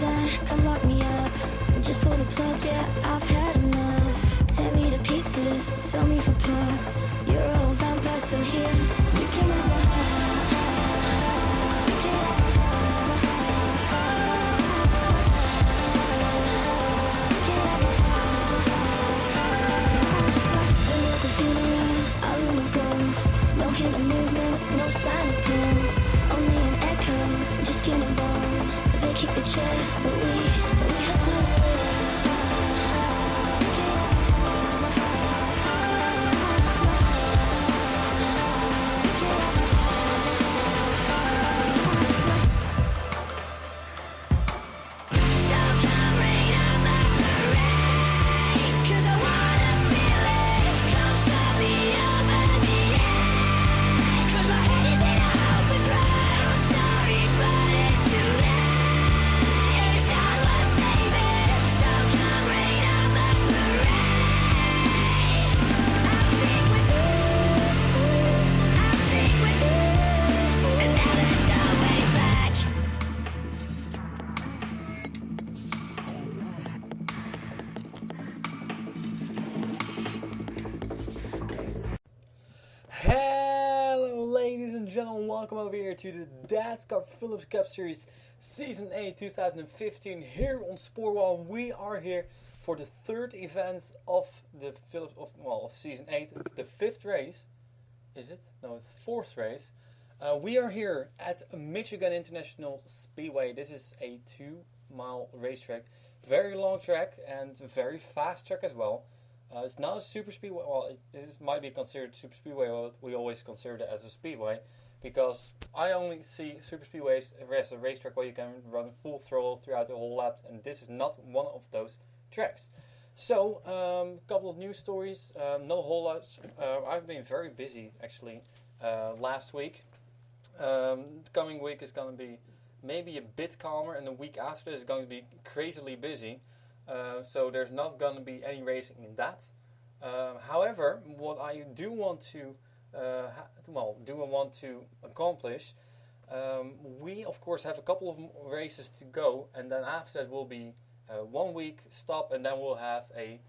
represent, come lock me up. Just pull the plug, yeah, I've had enough. Tear me to pieces, sell me for parts. You're all vampires, so here you can have my heart. You can have my heart. You can have my heart. Then there's a funeral, a room of ghosts. No hint of movement, no sign of pulse. Only an echo, just skin and bone. They kick the chair, but we have to. Hello ladies and gentlemen, welcome over here to the Dascar Phillips Cup Series Season 8 2015 here on Spoorwal. We are here for the third event of the Phillips of Season 8, the fifth race. Is it? No, the fourth race. We are here at Michigan International Speedway. This is a 2-mile racetrack. Very long track and very fast track as well. It's not a super speedway. Well, it might be considered super speedway, but we always consider it as a speedway because I only see super speedways as a racetrack where you can run full throttle throughout the whole lap, and this is not one of those tracks. So, a couple of news stories. Not a whole lot. I've been very busy actually last week. The coming week is going to be maybe a bit calmer, and the week after is going to be crazily busy. So there's not going to be any racing in that. However, what I do want to accomplish, we of course have a couple of races to go, and then after that will be 1 week stop, and then we'll have a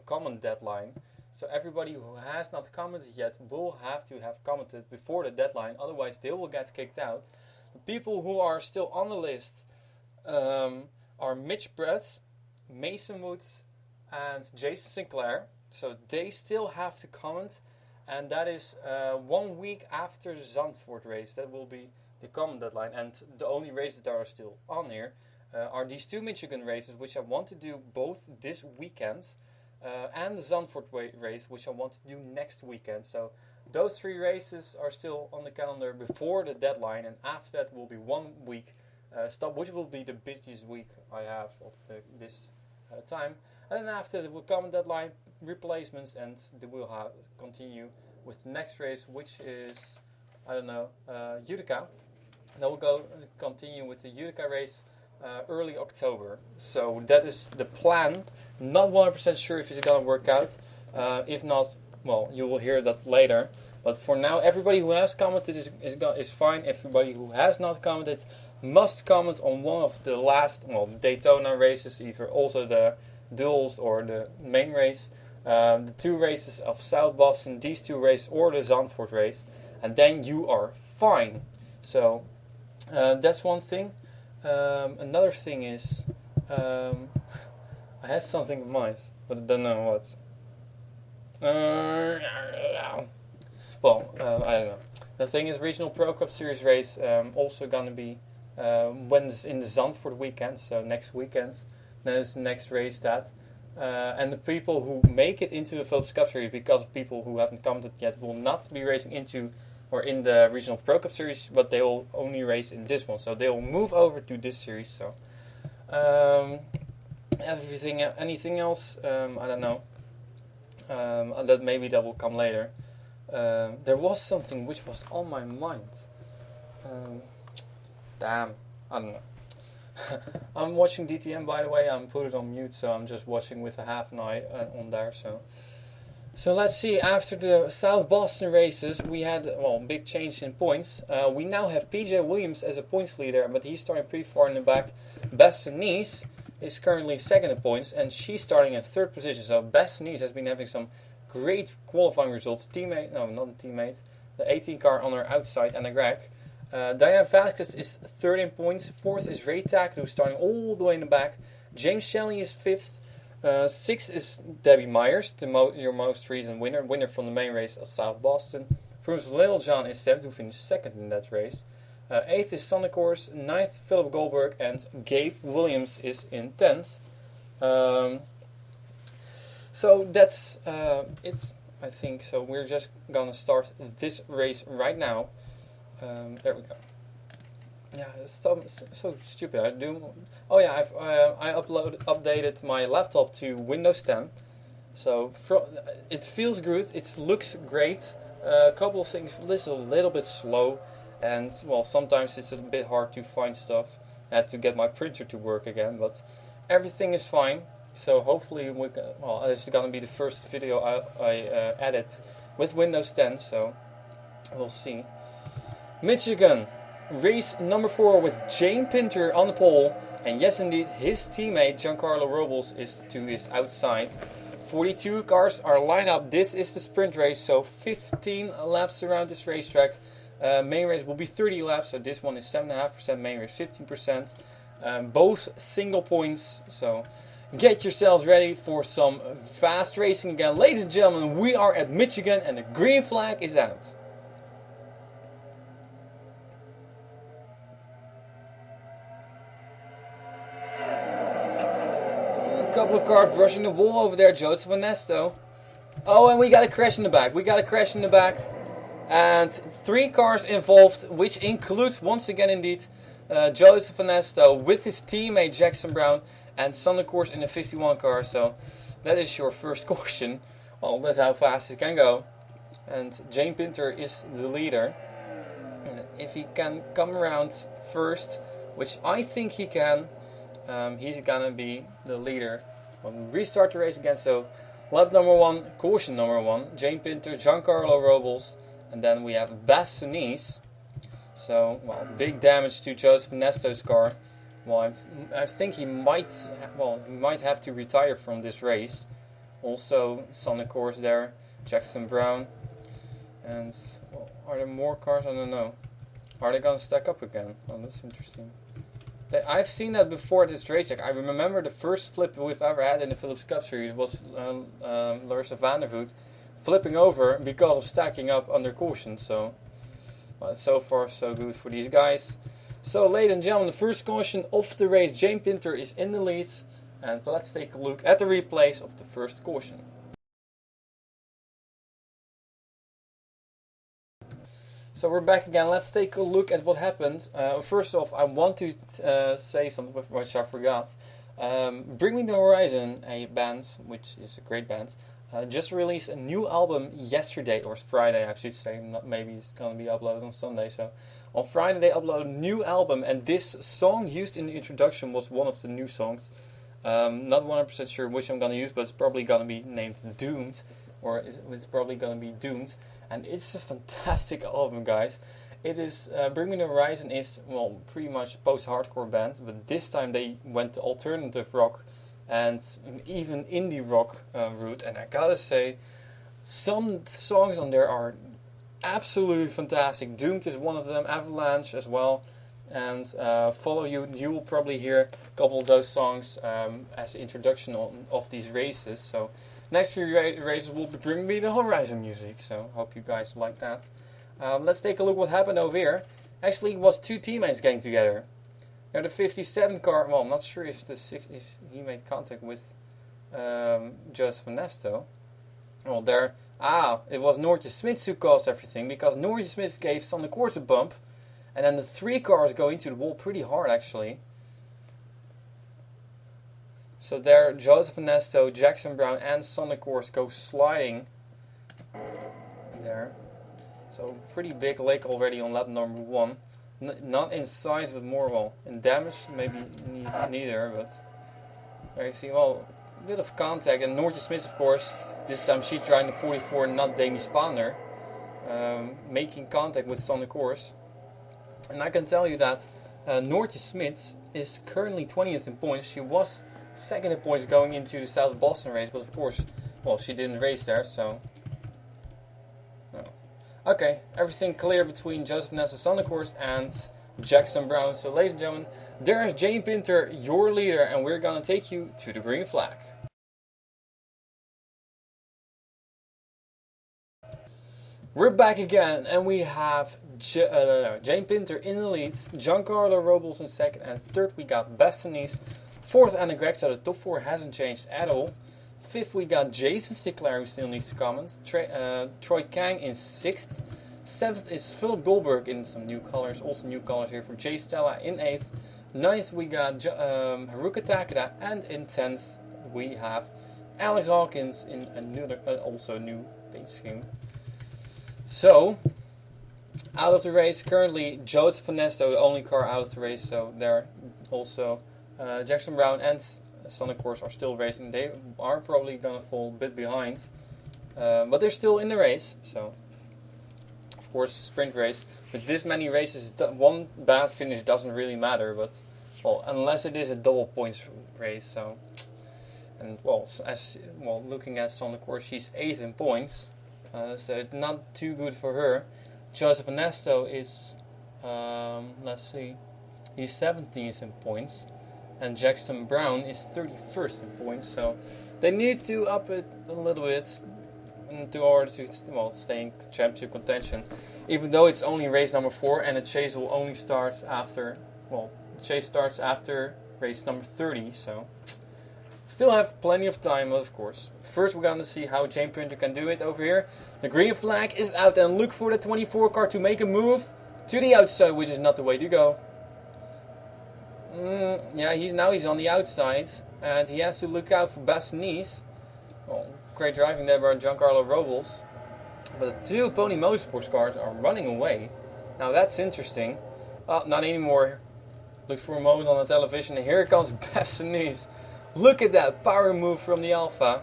common deadline. So everybody who has not commented yet will have to have commented before the deadline, otherwise they will get kicked out. The people who are still on the list are Mitch Brett, Mason Woods, and Jason Sinclair. So they still have to comment, and that is 1 week after the Zandvoort race. That will be the common deadline, and the only races that are still on here are these two Michigan races, which I want to do both this weekend, and the Zandvoort race, which I want to do next weekend. So those three races are still on the calendar before the deadline, and after that will be 1 week stop, which will be the busiest week I have of this time. And then after that will come a deadline, replacements, and they will continue with the next race, which is, Utica. Then we'll continue with the Utica race early October. So that is the plan. Not 100% sure if it's going to work out. If not, well, you will hear that later. But for now, everybody who has commented is fine. Everybody who has not commented must comment on one of the last, Daytona races, either also the duels or the main race, the two races of South Boston, these two races, or the Zandvoort race, and then you are fine. So that's one thing. Another thing is, I had something in mind, but I don't know what. I don't know. The thing is, Regional Pro Cup Series race also gonna be when it's in the Zandvoort weekend, so next weekend. Then is the next race and the people who make it into the Phillips Cup Series, because of people who haven't commented yet, will not be racing into or in the Regional Pro Cup Series, but they will only race in this one. So they will move over to this series. So anything else? I don't know. That will come later. There was something which was on my mind. I don't know. I'm watching DTM, by the way. I'm put it on mute, so I'm just watching with a half an eye on there. So let's see, after the South Boston races, we had, well, big change in points. We now have PJ Williams as a points leader, but he's starting pretty far in the back. Bessonise is currently second in points, and she's starting in third position. So Bessonise has been having some great qualifying results. Teammate, no, not a teammate, the 18 car on her outside, Anna Gregg. Diane Vasquez is third in points. Fourth is Ray Tack, who's starting all the way in the back. James Shelley is fifth. Sixth is Debbie Myers, your most recent winner from the main race of South Boston. Bruce Littlejohn is seventh, who finished second in that race. Eighth is Sonny Course. Ninth, Philip Goldberg, and Gabe Williams is in 10th. So that's it, I think. So we're just gonna start this race right now. There we go. Yeah, it's so stupid. Oh yeah, I updated my laptop to Windows 10. So it feels good. It looks great. A couple of things, a little bit slow, and well, sometimes it's a bit hard to find stuff. I had to get my printer to work again, but everything is fine. So hopefully, this is gonna be the first video I edit with Windows 10. So we'll see. Michigan. Race number 4 with Jane Pinter on the pole, and yes indeed, his teammate Giancarlo Robles is to his outside. 42 cars are lined up. This is the sprint race, so 15 laps around this racetrack. Main race will be 30 laps, so this one is 7.5%, main race 15%. Both single points, so get yourselves ready for some fast racing again. Ladies and gentlemen, we are at Michigan and the green flag is out. Couple of cars brushing the wall over there, Joseph Ernesto. Oh, and we got a crash in the back. And 3 cars involved, which includes, once again indeed, Joseph Ernesto with his teammate Jackson Brown and Sonny Course in the 51 car. So that is your first caution. Well, that's how fast it can go. And Jane Pinter is the leader. And if he can come around first, which I think he can, he's gonna be the leader. When we restart the race again, so lap number 1, caution number 1, Jane Pinter, Giancarlo Robles, and then we have Bessonise. So, well, big damage to Joseph Ernesto's car. Well, I think he might have to retire from this race. Also, Sonny Course there, Jackson Brown, and well, are there more cars? I don't know. Are they gonna stack up again? Oh, that's interesting. I've seen that before at this racetrack. I remember the first flip we've ever had in the Philips Cup Series was Larissa van der Voet flipping over because of stacking up under caution. So, so far so good for these guys. So, ladies and gentlemen, the first caution of the race, Jane Pinter is in the lead. And let's take a look at the replays of the first caution. So we're back again. Let's take a look at what happened. First off, I want to say something which I forgot. Bring Me the Horizon, a band, which is a great band, just released a new album yesterday, or Friday I should say. Maybe it's going to be uploaded on Sunday. So on Friday they uploaded a new album, and this song used in the introduction was one of the new songs. Not 100% sure which I'm going to use, but it's probably going to be named Doomed, or it's probably going to be Doomed. And it's a fantastic album, guys. It is Bring Me the Horizon is, well, pretty much post-hardcore band, but this time they went the alternative rock and even indie rock route. And I gotta say, some songs on there are absolutely fantastic. Doomed is one of them, Avalanche as well, and Follow You. You will probably hear a couple of those songs as the introduction of these races. So next few races will be Bring Me the Horizon music, so hope you guys like that. Let's take a look what happened over here. Actually, it was 2 teammates getting together. Now the 57 car, well, I'm not sure if he made contact with Joseph Ernesto. Well, there, it was Noortje Smits who caused everything, because Noortje Smits gave Sonny Course a bump, and then the 3 cars go into the wall pretty hard, actually. So there, Joseph Ernesto, Jackson Brown, and Sonny Course go sliding there. So pretty big lick already on lap number 1. Not in size, but more, well, in damage, maybe neither, but there you see, well, a bit of contact. And Noortje Smits, of course, This time she's driving the 44, not Demi Spander, making contact with on the course. And I can tell you that Noortje Smits is currently 20th in points. She was second in points going into the South Boston race, but of course, well, she didn't race there, so... No. Okay, everything clear between Joseph Nessa's on the course and Jackson Brown. So ladies and gentlemen, there's Jane Pinter, your leader, and we're gonna take you to the green flag. We're back again, and we have Jane Pinter in the lead, Giancarlo Robles in second, and third we got Bastianise, fourth Anna Gregg, so the top four hasn't changed at all. Fifth we got Jason Stickler, who still needs to comment, Troy Kang in sixth. Seventh is Philip Goldberg in some new colors, also new colors here for Jay Stella in eighth. Ninth we got Haruka Takeda, and in 10th we have Alex Hawkins in another, also new paint scheme. So, out of the race currently, Joseph Ernesto, the only car out of the race. So there also Jackson Brown and Sonic Course are still racing. They are probably gonna fall a bit behind, but they're still in the race. So, of course, sprint race. With this many races, one bad finish doesn't really matter. But well, unless it is a double points race. So, and well, looking at Sonic Course, she's 8th in points. So it's not too good for her. Joseph Ernesto is, let's see, he's 17th in points. And Jackson Brown is 31st in points. So they need to up it a little bit in order to stay in championship contention. Even though it's only race number 4 and the chase will only start after, the chase starts after race number 30. So still have plenty of time, of course. First we're going to see how Jane Pinter can do it over here. The green flag is out and look for the 24 car to make a move to the outside, which is not the way to go. Yeah, he's on the outside and he has to look out for Bastianise. Well, great driving there by Giancarlo Robles. But the two Pony Motorsports cars are running away. Now that's interesting. Not anymore. Look for a moment on the television and here comes Bastianise. Look at that power move from the Alpha.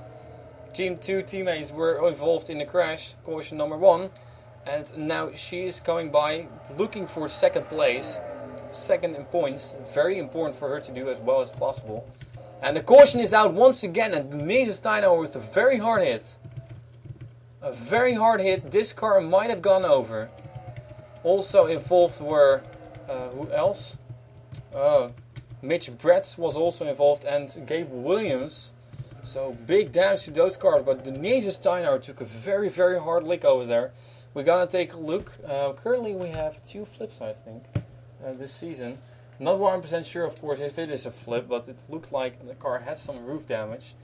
Two teammates were involved in the crash, caution number 1. And now she is coming by looking for second place. Second in points. Very important for her to do as well as possible. And the caution is out once again. And Denise Steiner with a very hard hit. A very hard hit. This car might have gone over. Also involved were... who else? Mitch Bretz was also involved and Gabe Williams. So big damage to those cars. But Denise Steiner took a very, very hard lick over there. We're going to take a look. Currently we have 2 flips, I think, this season. Not 100% sure, of course, if it is a flip. But it looked like the car had some roof damage.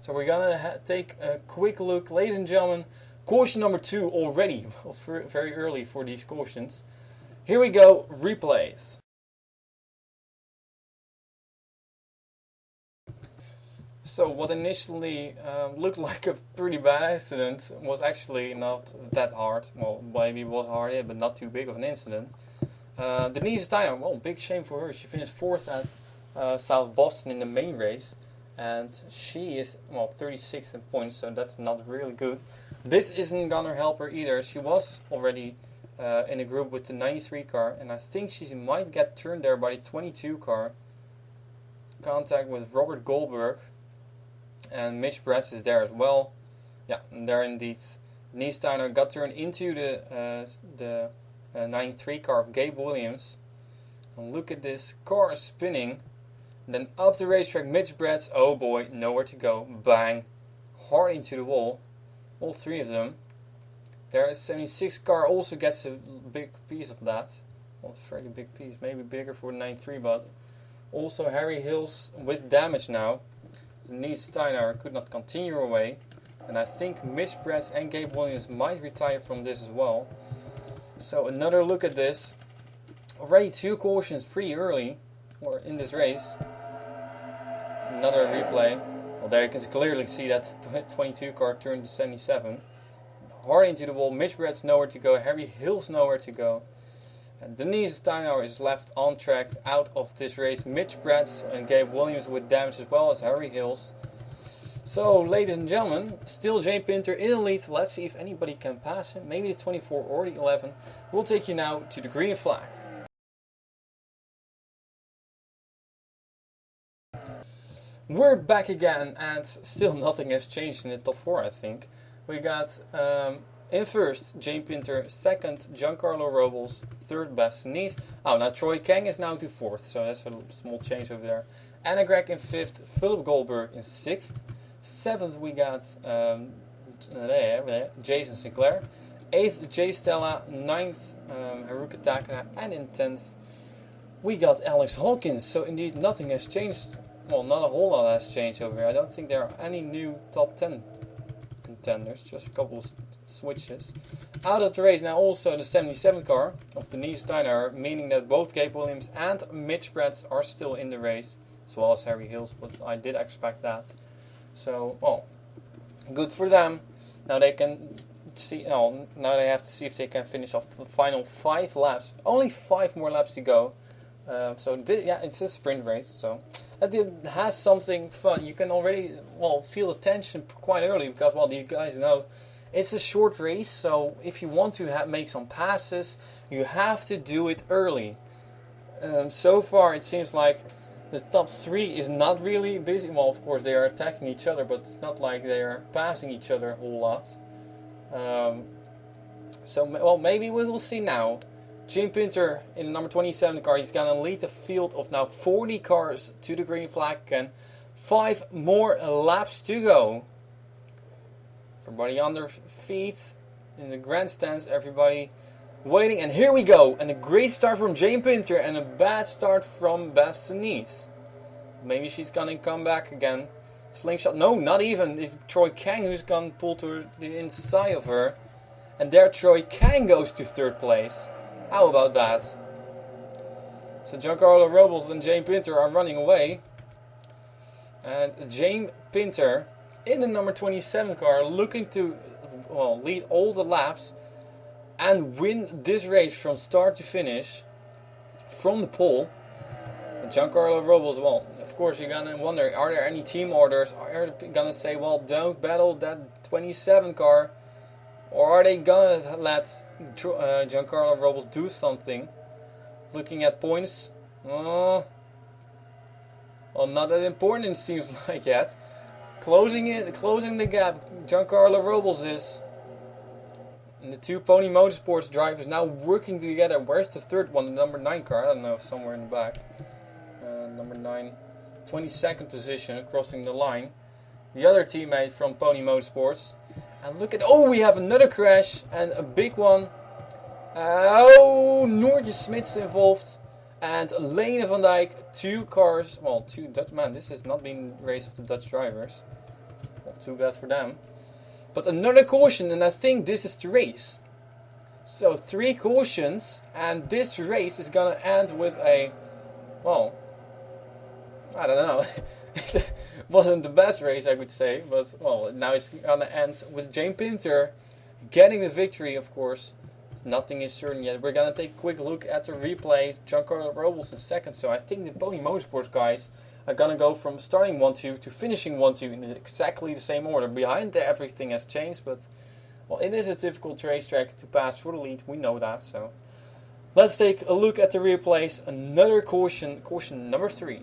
So we're going to take a quick look. Ladies and gentlemen, caution number 2 already. Very early for these cautions. Here we go. Replays. So what initially looked like a pretty bad accident was actually not that hard. Well, maybe it was a hard hit, but not too big of an incident. Denise Steiner, well, big shame for her. She finished 4th at South Boston in the main race. And she is, 36th in points, so that's not really good. This isn't gonna help her either. She was already in a group with the 93 car. And I think she might get turned there by the 22 car. Contact with Robert Goldberg. And Mitch Bretz is there as well. Yeah, and there indeed. Denise Steiner got turned into the 93 car of Gabe Williams. And look at this car spinning. And then up the racetrack, Mitch Bretz. Oh boy, nowhere to go. Bang. Hard into the wall. All 3 of them. There is 76 car also gets a big piece of that. Well, a fairly big piece. Maybe bigger for the 93, but also Harry Hills with damage now. Denise Steiner could not continue away. And I think Mitch Bretz and Gabe Williams might retire from this as well. So another look at this. Already 2 cautions pretty early or in this race. Another replay. Well, there you can clearly see that 22 car turned to 77. Hard into the wall. Mitch Bretz nowhere to go. Harry Hills nowhere to go. And Denise Steiner is left on track out of this race. Mitch Bretz and Gabe Williams with damage as well as Harry Hills. So, ladies and gentlemen, still Jane Pinter in the lead. Let's see if anybody can pass him. Maybe the 24 or the 11. We'll take you now to the green flag. We're back again, and still nothing has changed in the top 4, I think. We got in first Jane Pinter, second Giancarlo Robles, third Bastianise. Oh, now Troy Kang is now to 4th, so that's a small change over there. Anna Gregg in 5th, Philip Goldberg in 6th. 7th we got Jason Sinclair. 8th Jay Stella. 9th Haruka Taka. And in 10th we got Alex Hawkins. So indeed nothing has changed. Well, not a whole lot has changed over here. I don't think there are any new top 10 contenders. Just a couple of switches. Out of the race now also the 77 car of Denise Steiner, meaning that both Gabe Williams and Mitch Bretz are still in the race, as well as Harry Hills, but I did expect that. So, well, good for them. Now they can see. Now they have to see if they can finish off the final 5 laps. Only 5 more laps to go. Yeah, it's a sprint race. So it has something fun. You can already feel the tension quite early because these guys know it's a short race. So if you want to make some passes, you have to do it early. So far, it seems like the top 3 is not really busy. Well, of course, they are attacking each other, but it's not like they are passing each other a whole lot. Maybe we will see now. Jim Pinter in the number 27 car, he's going to lead the field of now 40 cars to the green flag and 5 more laps to go. Everybody on their feet in the grandstands, everybody waiting, and here we go. And a great start from Jane Pinter and a bad start from Bastianise. Maybe she's gonna come back again. Slingshot, no, not even. It's Troy Kang who's gonna pull to the inside of her. And there Troy Kang goes to 3rd place. How about that? So Giancarlo Robles and Jane Pinter are running away. And Jane Pinter in the number 27 car looking to lead all the laps and win this race from start to finish from the pole. Giancarlo Robles, of course you're gonna wonder, are there any team orders? Are they gonna say, don't battle that 27 car? Or are they gonna let Giancarlo Robles do something? Looking at points, not that important it seems like yet. Closing the gap, Giancarlo Robles is. And the 2 Pony Motorsports drivers now working together. Where's the 3rd one, the number 9 car? I don't know, somewhere in the back. Number 9, 22nd position, crossing the line. The other teammate from Pony Motorsports. And look at, we have another crash and a big one. Noortje Smits involved. And Lene van Dijk, 2 cars. 2 Dutch, man, this has not been a race of the Dutch drivers. Too bad for them. But another caution, and I think this is the race. So 3 cautions, and this race is gonna end with a, I don't know. It wasn't the best race, I would say, but now it's gonna end with Jane Pinter getting the victory, of course. Nothing is certain yet. We're gonna take a quick look at the replay. Giancarlo Robles in 2nd, so I think the Pony Motorsports guys are gonna go from starting 1-2 to finishing 1-2 in exactly the same order. Behind there, everything has changed, but it is a difficult racetrack to pass for the lead. We know that. So let's take a look at the replays. Another caution number 3.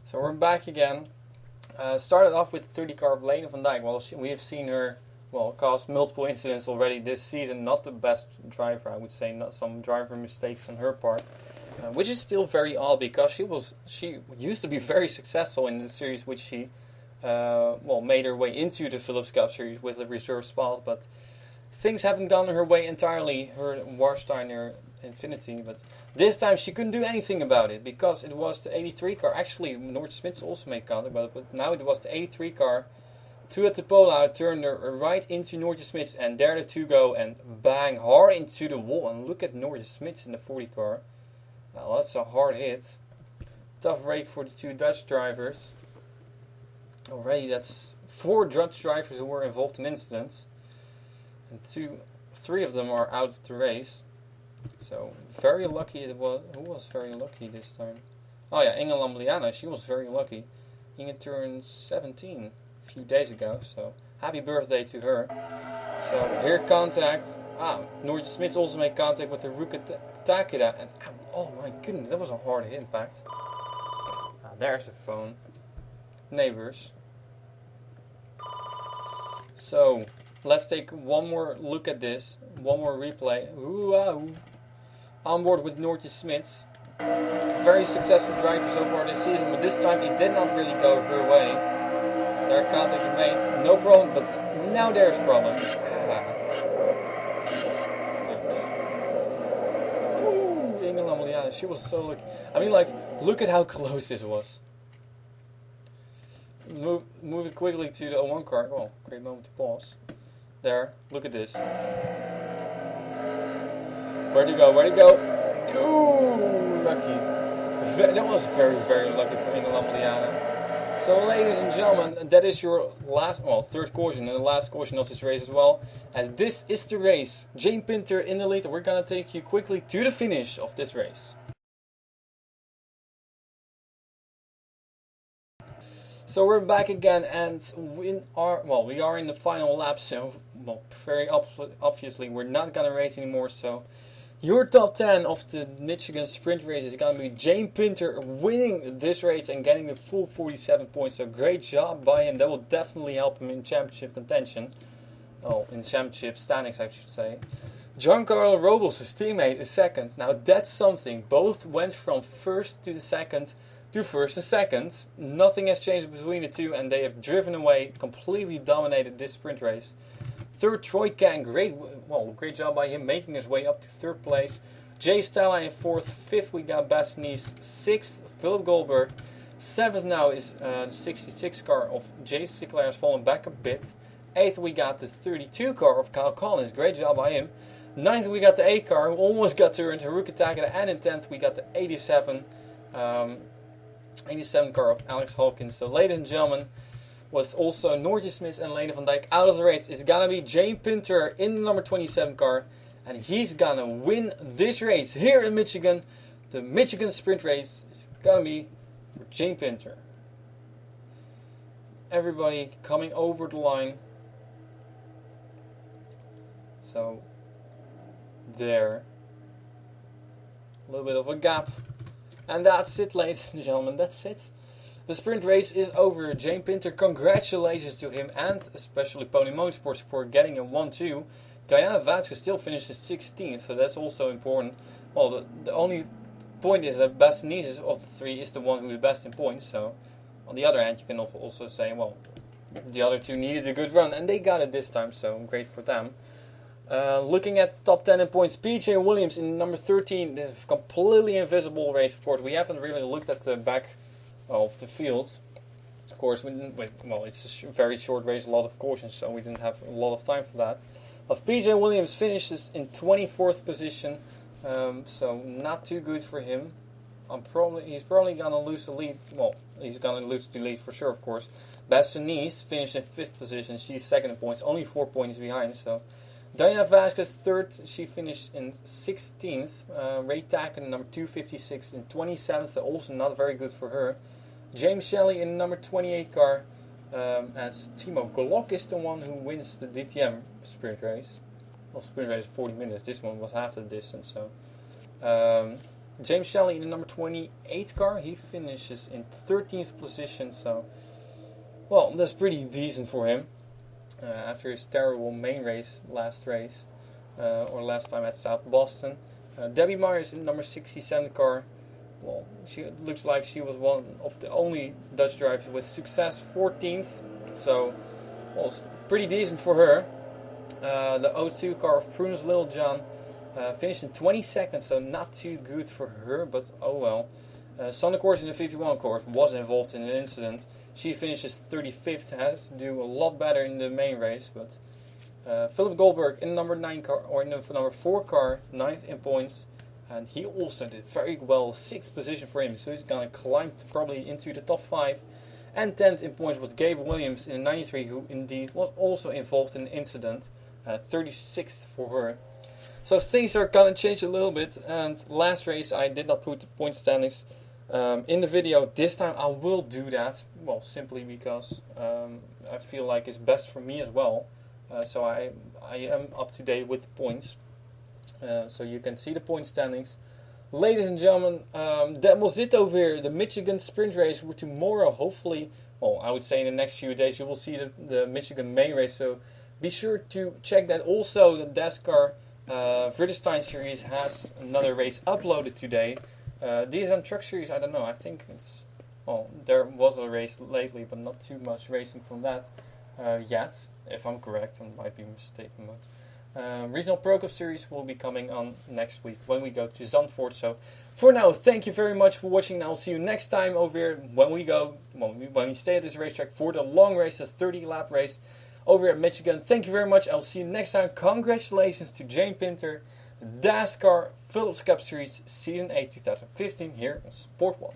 So we're back again. Started off with the 30 car of Lene van Dijk. We have seen her cause multiple incidents already this season. Not the best driver, I would say. Not some driver mistakes on her part, which is still very odd because she used to be very successful in the series, which she made her way into the Phillips Cup series with a reserve spot. But things haven't gone her way entirely. Her Warsteiner Infinity, but this time she couldn't do anything about it because it was the 83 car. Actually, Noortje Smits also made contact, but now it was the 83 car. 2 at the pole out, turned her right into Noortje Smits, and there the 2 go and bang hard into the wall. And look at Noortje Smits in the 40 car. Well, that's a hard hit. Tough break for the 2 Dutch drivers. Already, that's 4 Dutch drivers who were involved in incidents, and 3 of them are out of the race. So very lucky it was. Who was very lucky this time? Oh yeah, Inge Lambliana, she was very lucky. Inge turned 17 a few days ago, so happy birthday to her. So here contact. Noortje Smits also made contact with the Ruka Takeda, and oh my goodness, that was a hard impact. There's a phone. Neighbors. So let's take one more look at this, one more replay. Ooh, on board with Noortje Smits. Very successful driver so far this season, but this time it did not really go her way. Their contact made, no problem, but now there's problem. Ooh, Inge Lambliana, she was so lucky. I mean, like, look at how close this was. Moving quickly to the 01 car. Oh, great moment to pause. There, look at this. Where'd you go? Where'd you go? Ooh, lucky. That was very, very lucky for Inge Lambliana. So, ladies and gentlemen, that is your last, third caution and the last caution of this race as well. As this is the race. Jane Pinter in the lead, and we're gonna take you quickly to the finish of this race. So we're back again, and we are in the final lap. So, very obviously, we're not gonna race anymore. So, your top 10 of the Michigan Sprint race is gonna be Jane Pinter winning this race and getting the full 47 points. So, great job by him. That will definitely help him in championship contention. Oh, in championship standings, I should say. Giancarlo Robles, his teammate, is second. Now, that's something. Both went from first to the second. To first and second. Nothing has changed between the two, and they have driven away, completely dominated this sprint race. Third, Troy Kang, great job by him, making his way up to third place. Jay Stella in fourth. Fifth, we got Bas Nies. Sixth, Philip Goldberg. Seventh now is the 66 car of Jay Sinclair, has fallen back a bit. Eighth, we got the 32 car of Kyle Collins, great job by him. Ninth, we got the 8 car, who almost got turned, Haruka Takeda. And in 10th, we got the 87 car of Alex Hawkins. So, ladies and gentlemen, with also Noortje Smits and Lene van Dijk out of the race, it's gonna be Jane Pinter in the number 27 car, and he's gonna win this race here in Michigan. The Michigan Sprint race is gonna be for Jane Pinter. Everybody coming over the line. So, there. A little bit of a gap. And that's it, ladies and gentlemen, that's it. The sprint race is over. Jane Pinter, congratulations to him, and especially Pony Motorsport Support getting a 1-2. Diana Vasquez still finishes 16th, so that's also important. Well, the only point is that Bas Nies of the three is the one who is best in points. So, on the other hand, you can also say, well, the other two needed a good run, and they got it this time, so great for them. Looking at the top 10 in points, PJ Williams in number 13, this is a completely invisible race, of course. We haven't really looked at the back of the field. Of course, it's a very short race, a lot of cautions, so we didn't have a lot of time for that. But PJ Williams finishes in 24th position, so not too good for him. He's probably going to lose the lead. Well, he's going to lose the lead for sure, of course. Bas Nies finished in 5th position. She's second in points, only 4 points behind, so... Diana Vasquez third, she finished in 16th. Ray Tacken number 256 in 27th, also not very good for her. James Shelley in number 28 car, as Timo Glock is the one who wins the DTM sprint race. Well, sprint race is 40 minutes, this one was half the distance. So James Shelley in the number 28 car, he finishes in 13th position, so well, that's pretty decent for him. After his terrible main race, last time at South Boston. Debbie Myers in number 67 car. Well, she looks like she was one of the only Dutch drivers with success, 14th. So, well, pretty decent for her. The 02 car of Prunus Littlejohn finished in 22nd, so not too good for her, but oh well. Sonne Course in the 51 course was involved in an incident. She finishes 35th, has to do a lot better in the main race. But Philip Goldberg in the number 9 car, or in the number 4 car, 9th in points. And he also did very well, 6th position for him. So he's going to climb probably into the top 5. And 10th in points was Gabe Williams in the 93, who indeed was also involved in an incident. 36th for her. So things are going to change a little bit. And last race I did not put the point standings. in the video. This time I will do that, well, simply because I feel like it's best for me as well. So I am up to date with the points. So you can see the point standings. Ladies and gentlemen, that was it over here. The Michigan sprint race tomorrow, hopefully. Well, I would say in the next few days you will see the Michigan main race. So be sure to check that. Also, the Dascar Vredestein series has another race uploaded today. DSM Truck Series, I don't know. I think it's... Well, there was a race lately, but not too much racing from that yet. If I'm correct, I might be mistaken. But Regional Pro Cup Series will be coming on next week when we go to Zandvoort. So for now, thank you very much for watching. I'll see you next time over here when we stay at this racetrack for the long race, the 30-lap race over at Michigan. Thank you very much. I'll see you next time. Congratulations to Jane Pinter, the Dascar Phillips Cup Series Season 8 2015 here on Sport 1.